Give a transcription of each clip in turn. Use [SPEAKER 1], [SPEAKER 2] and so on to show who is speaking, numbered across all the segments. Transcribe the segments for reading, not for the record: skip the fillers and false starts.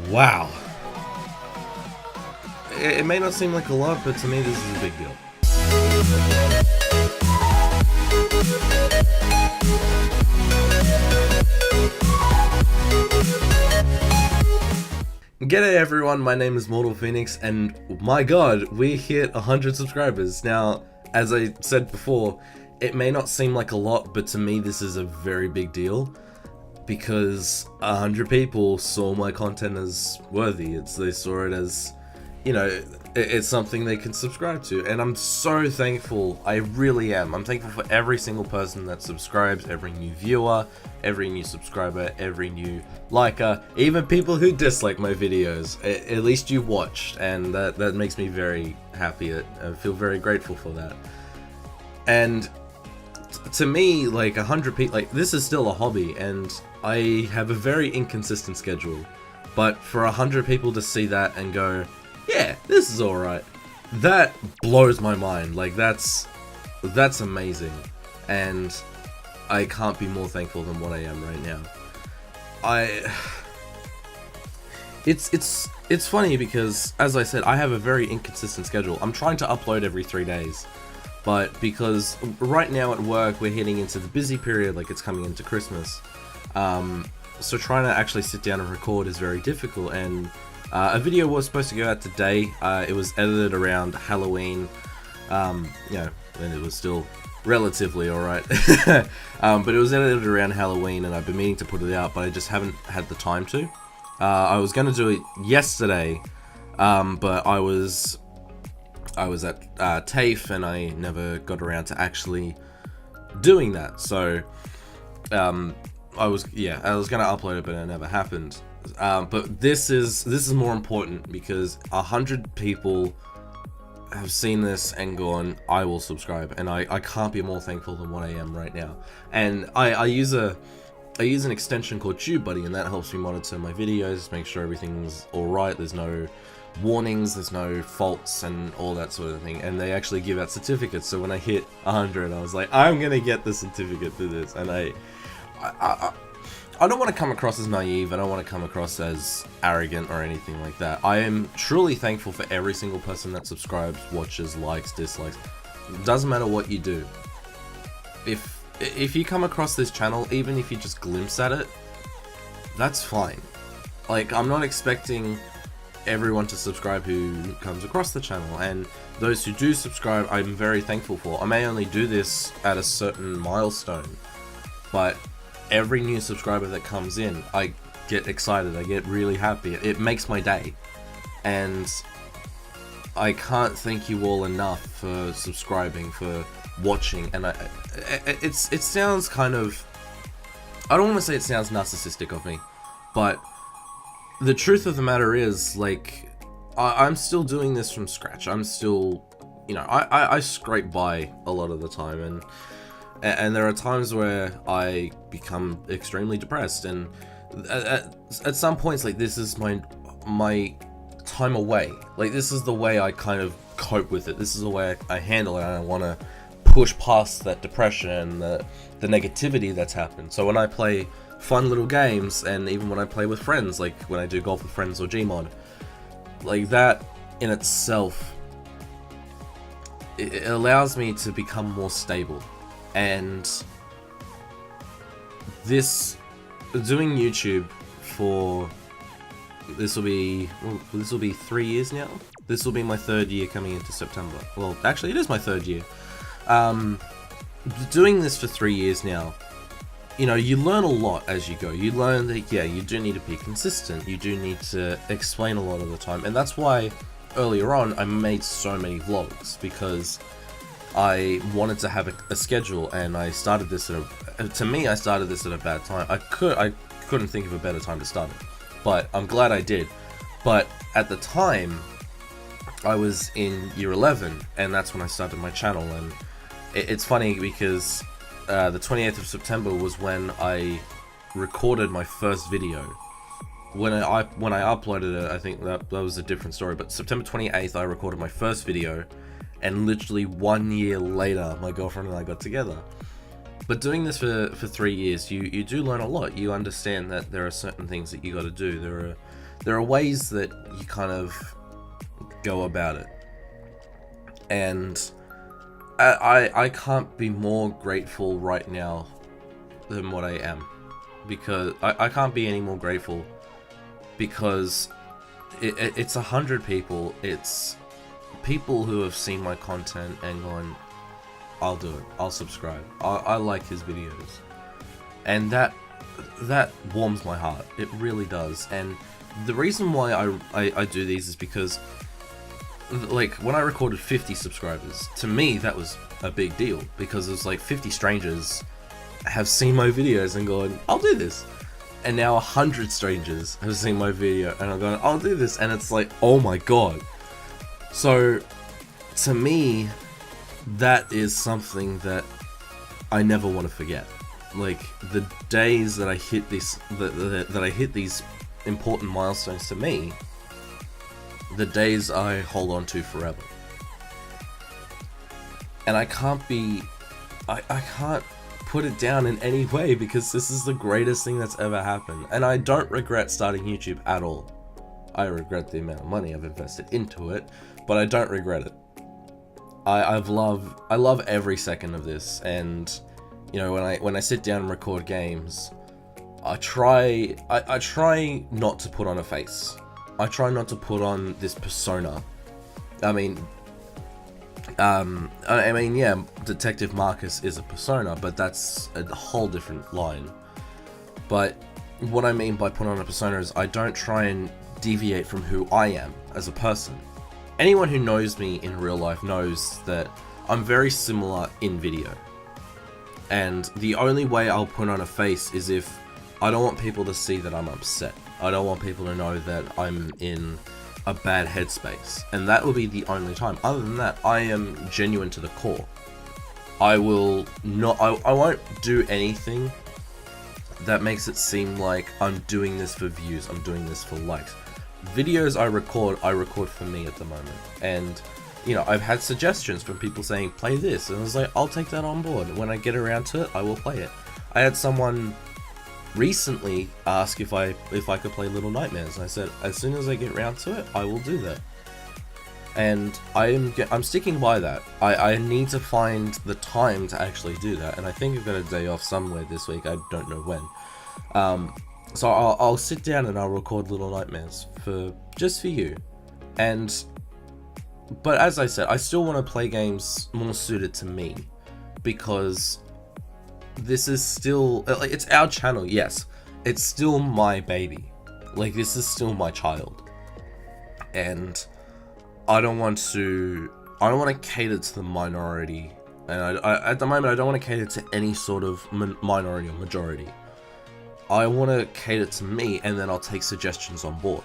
[SPEAKER 1] Wow. It may not seem like a lot, but to me this is a big deal. G'day everyone, my name is Mortal Phoenix, and my god, we hit 100 subscribers. Now, as I said before, it may not seem like a lot, but to me this is a very big deal. Because 100 people saw my content as worthy. They saw it as, you know, it's something they can subscribe to. And I'm so thankful, I really am. I'm thankful for every single person that subscribes, every new viewer, every new subscriber, every new liker, even people who dislike my videos. At least you watched, and that makes me very happy. I feel very grateful for that. And to me, like 100 people, like this is still a hobby, and I have a very inconsistent schedule. But for 100 people to see that and go, yeah, this is alright, that blows my mind. Like that's amazing, and I can't be more thankful than what I am right now. It's funny because, as I said, I have a very inconsistent schedule. I'm trying to upload every 3 days. But because right now at work we're heading into the busy period, like it's coming into Christmas, so trying to actually sit down and record is very difficult. And a video was supposed to go out today. It was edited around Halloween, you know, and it was still relatively alright. But it was edited around Halloween, and I've been meaning to put it out, but I just haven't had the time to. I was going to do it yesterday, but I was at TAFE and I never got around to actually doing that. So I was gonna upload it, but it never happened. But this is more important because 100 people have seen this and gone, I will subscribe, and I can't be more thankful than what I am right now. And I use an extension called TubeBuddy, and that helps me monitor my videos, make sure everything's alright, there's no warnings, there's no faults and all that sort of thing. And they actually give out certificates, so when I hit 100 I was like, I'm gonna get the certificate for this. And I don't want to come across as naive, I don't want to come across as arrogant or anything like that. I am truly thankful for every single person that subscribes, watches, likes, dislikes. It doesn't matter what you do. If you come across this channel, even if you just glimpse at it, that's fine. Like, I'm not expecting everyone to subscribe who comes across the channel, and those who do subscribe I'm very thankful for. I may only do this at a certain milestone, but every new subscriber that comes in, I get excited, I get really happy. It makes my day, and I can't thank you all enough for subscribing, for watching. And it sounds kind of, I don't want to say it sounds narcissistic of me, but the truth of the matter is, like, I'm still doing this from scratch. I'm still, you know, I scrape by a lot of the time, and there are times where I become extremely depressed, and at some points, like, this is my time away. Like, this is the way I kind of cope with it. This is the way I handle it, and I want to push past that depression and the negativity that's happened. So when I play fun little games, and even when I play with friends, like when I do golf with friends or Gmod, like that in itself, it allows me to become more stable. And doing YouTube for, this will be 3 years now. This will be my 3rd year coming into September. Well, actually it is my 3rd year. Doing this for 3 years now, you know, you learn a lot as you go. You learn that, yeah, you do need to be consistent. You do need to explain a lot of the time. And that's why earlier on I made so many vlogs, because I wanted to have a schedule, and I started this to me, I started this at a bad time. I couldn't think of a better time to start it, but I'm glad I did. But at the time, I was in year 11, and that's when I started my channel. And it's funny because the 28th of September was when I recorded my first video. When I uploaded it, I think that was a different story, but September 28th I recorded my first video, and literally 1 year later my girlfriend and I got together. But doing this for 3 years, you do learn a lot. You understand that there are certain things that you got to do. There there are ways that you kind of go about it. And I can't be more grateful right now than what I am. Because I can't be any more grateful because it's 100 people. It's people who have seen my content and gone, I'll do it, I'll subscribe, I like his videos. And that warms my heart. It really does. And the reason why I do these is because, like, when I recorded 50 subscribers, to me that was a big deal, because it was like 50 strangers have seen my videos and gone, I'll do this. And now 100 strangers have seen my video and I'm going, I'll do this. And it's like, oh my god. So to me, that is something that I never want to forget. Like, the days that I hit this, that I hit these important milestones to me, the days I hold on to forever. And I can't put it down in any way, because this is the greatest thing that's ever happened. And I don't regret starting YouTube at all. I regret the amount of money I've invested into it, but I don't regret it. I love every second of this. And you know, when I sit down and record games, I try not to put on a face. I try not to put on this persona. I mean, yeah, Detective Marcus is a persona, but that's a whole different line. But what I mean by put on a persona is I don't try and deviate from who I am as a person. Anyone who knows me in real life knows that I'm very similar in video. And the only way I'll put on a face is if I don't want people to see that I'm upset. I don't want people to know that I'm in a bad headspace, and that will be the only time. Other than that, I am genuine to the core. I will not, I won't do anything that makes it seem like I'm doing this for views, I'm doing this for likes. Videos I record for me at the moment. And you know, I've had suggestions from people saying, play this, and I was like, I'll take that on board. When I get around to it, I will play it. I had someone recently ask if I could play Little Nightmares, and I said, as soon as I get around to it, I will do that. And I'm sticking by that. I need to find the time to actually do that, and I think I've got a day off somewhere this week, I don't know when. So I'll sit down and I'll record Little Nightmares just for you. But as I said, I still want to play games more suited to me, because this is still, like, it's our channel, yes. It's still my baby. Like, this is still my child. And I don't want to cater to the minority. And I at the moment, I don't want to cater to any sort of minority or majority. I want to cater to me, and then I'll take suggestions on board.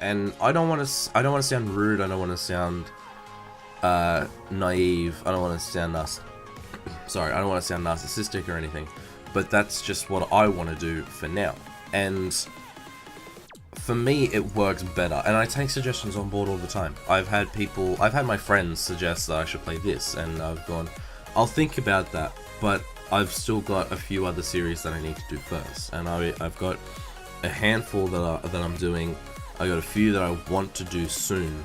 [SPEAKER 1] And I don't want to sound rude. I don't want to sound naive. I don't want to sound I don't want to sound narcissistic or anything. But that's just what I want to do for now. And for me, it works better. And I take suggestions on board all the time. I've had my friends suggest that I should play this, and I've gone, I'll think about that. But I've still got a few other series that I need to do first. And I've got a handful that I'm doing. I got a few that I want to do soon,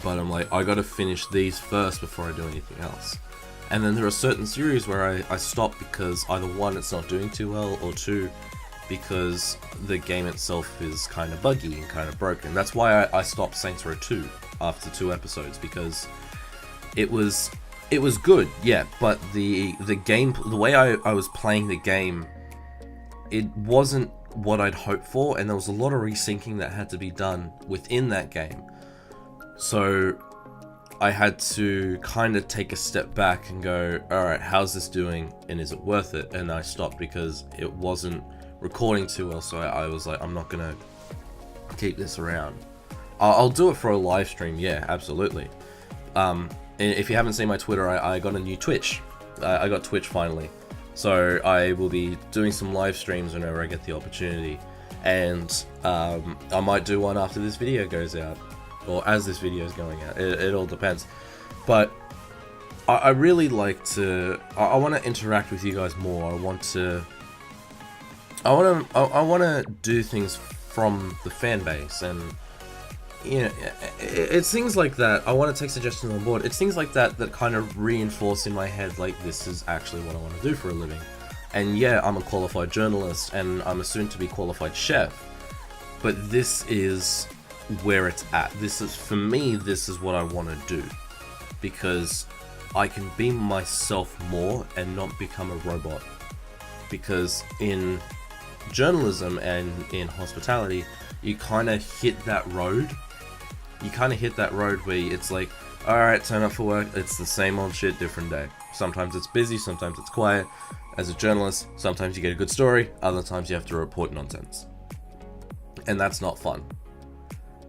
[SPEAKER 1] but I'm like, I gotta finish these first before I do anything else. And then there are certain series where I stop because either one, it's not doing too well, or two, because the game itself is kind of buggy and kind of broken. That's why I stopped Saints Row 2 after 2 episodes, because it was good, yeah, but the game, the way I was playing the game, it wasn't what I'd hoped for, and there was a lot of resyncing that had to be done within that game. So I had to kind of take a step back and go, alright, how's this doing, and is it worth it? And I stopped because it wasn't recording too well, so I was like, I'm not gonna keep this around. I'll do it for a live stream, yeah, absolutely. And if you haven't seen my Twitter, I got a new Twitch. I got Twitch finally. So I will be doing some live streams whenever I get the opportunity, and I might do one after this video goes out, or as this video is going out. It all depends. But I really like to. I want to interact with you guys more. I want to do things from the fan base. And it's things like that. I want to take suggestions on board. It's things like that that kind of reinforce in my head, like, this is actually what I want to do for a living. And yeah, I'm a qualified journalist, and I'm a soon-to-be qualified chef, but this is where it's at. This is, for me, this is what I want to do, because I can be myself more and not become a robot. Because in journalism and in hospitality, you kind of hit that road. You kind of hit that road where it's like, alright, turn up for work, it's the same old shit, different day. Sometimes it's busy, sometimes it's quiet. As a journalist, sometimes you get a good story, other times you have to report nonsense. And that's not fun.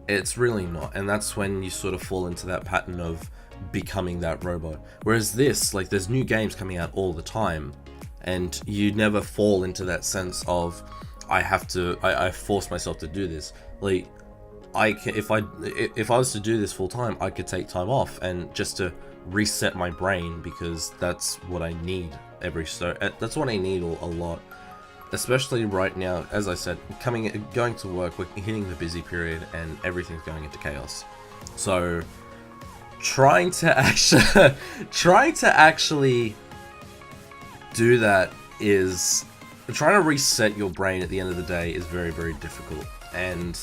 [SPEAKER 1] It's really not. And that's when you sort of fall into that pattern of becoming that robot. Whereas this, like, there's new games coming out all the time, and you never fall into that sense of, I force myself to do this. Like, if I was to do this full time, I could take time off and just to reset my brain, because that's what I need that's what I need a lot, especially right now. As I said, going to work, we're hitting the busy period and everything's going into chaos. So trying to actually do that is trying to reset your brain at the end of the day is very, very difficult. And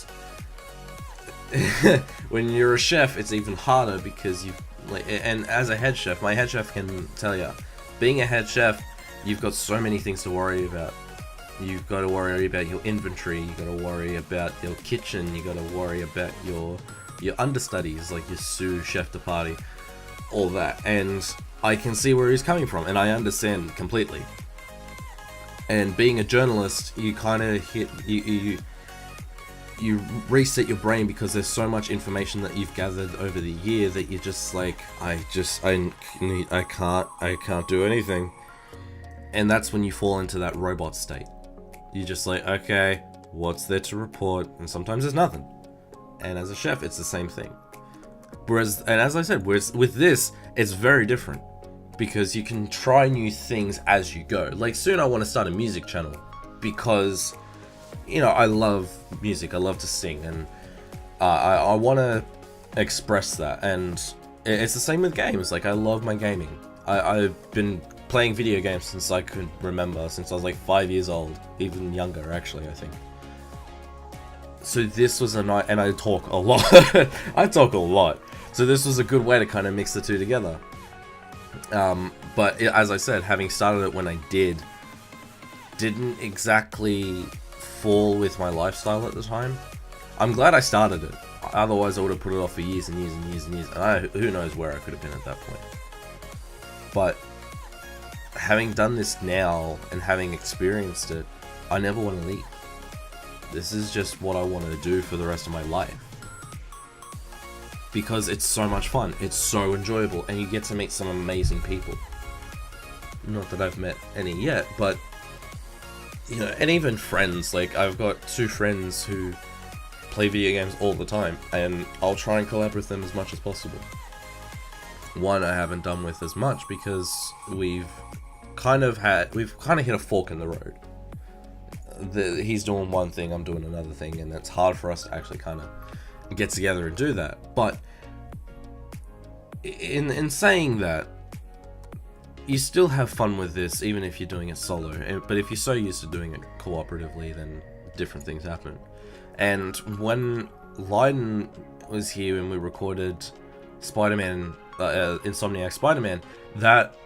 [SPEAKER 1] when you're a chef, it's even harder, because and as a head chef, my head chef can tell you, being a head chef, you've got so many things to worry about. You've got to worry about your inventory, you've got to worry about your kitchen, you've got to worry about your understudies, like your sous chef de partie, all that. And I can see where he's coming from, and I understand completely. And being a journalist, you kind of hit, you reset your brain, because there's so much information that you've gathered over the year that you're just like, I can't do anything. And that's when you fall into that robot state. You're just like, okay, what's there to report? And sometimes there's nothing. And as a chef, it's the same thing. And as I said, with this, it's very different, because you can try new things as you go. Like, soon I want to start a music channel, because I love music, I love to sing, and I want to express that. And it's the same with games. Like, I love my gaming. I've been playing video games since I could remember, since I was like 5 years old, even younger actually, I think. So this was a night, and I talk a lot. I talk a lot. So this was a good way to kind of mix the two together. But as I said, having started it when I didn't exactly fall with my lifestyle at the time. I'm glad I started it. Otherwise, I would have put it off for years and years and years and years. And who knows where I could have been at that point. But having done this now and having experienced it, I never want to leave. This is just what I want to do for the rest of my life. Because it's so much fun. It's so enjoyable. And you get to meet some amazing people. Not that I've met any yet, but and even friends. Like, I've got 2 friends who play video games all the time, and I'll try and collab with them as much as possible. One I haven't done with as much, because we've kind of hit a fork in the road. He's doing one thing, I'm doing another thing, and it's hard for us to actually kind of get together and do that. But in saying that, you still have fun with this, even if you're doing it solo. But if you're so used to doing it cooperatively, then different things happen. And when Leiden was here and we recorded Spider-Man, Insomniac Spider-Man, that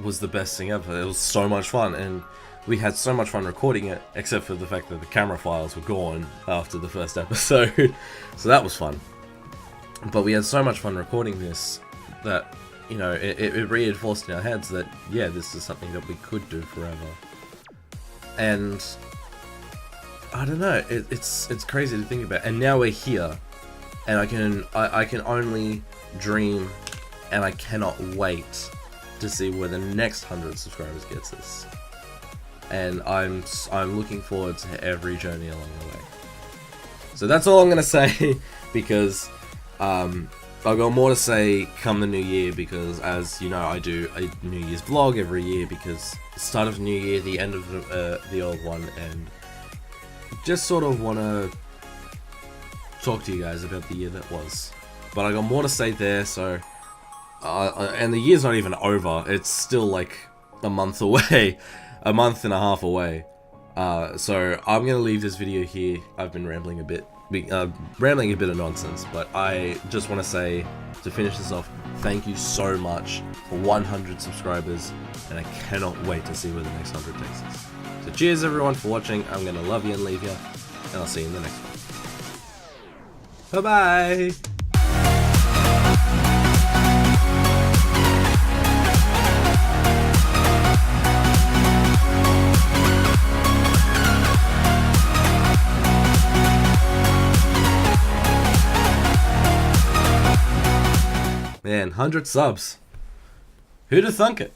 [SPEAKER 1] was the best thing ever. It was so much fun, and we had so much fun recording it, except for the fact that the camera files were gone after the first episode. So that was fun. But we had so much fun recording this that, it reinforced in our heads that, yeah, this is something that we could do forever. And I don't know, it's crazy to think about. And now we're here, and I can only dream, and I cannot wait to see where the next 100 subscribers gets us. And I'm looking forward to every journey along the way. So that's all I'm gonna say, because I've got more to say come the new year, because, as you know, I do a New Year's vlog every year, because the start of the new year, the end of the old one, and just sort of want to talk to you guys about the year that was. But I got more to say there, so... and the year's not even over. It's still like a month away. A month and a half away. So I'm going to leave this video here. I've been rambling a bit. Rambling a bit of nonsense. But I just want to say, to finish this off, thank you so much for 100 subscribers. And I cannot wait to see where the next 100 takes us. So cheers everyone for watching. I'm going to love you and leave you. And I'll see you in the next one. Bye-bye! Man, 100 subs. Who'd have thunk it?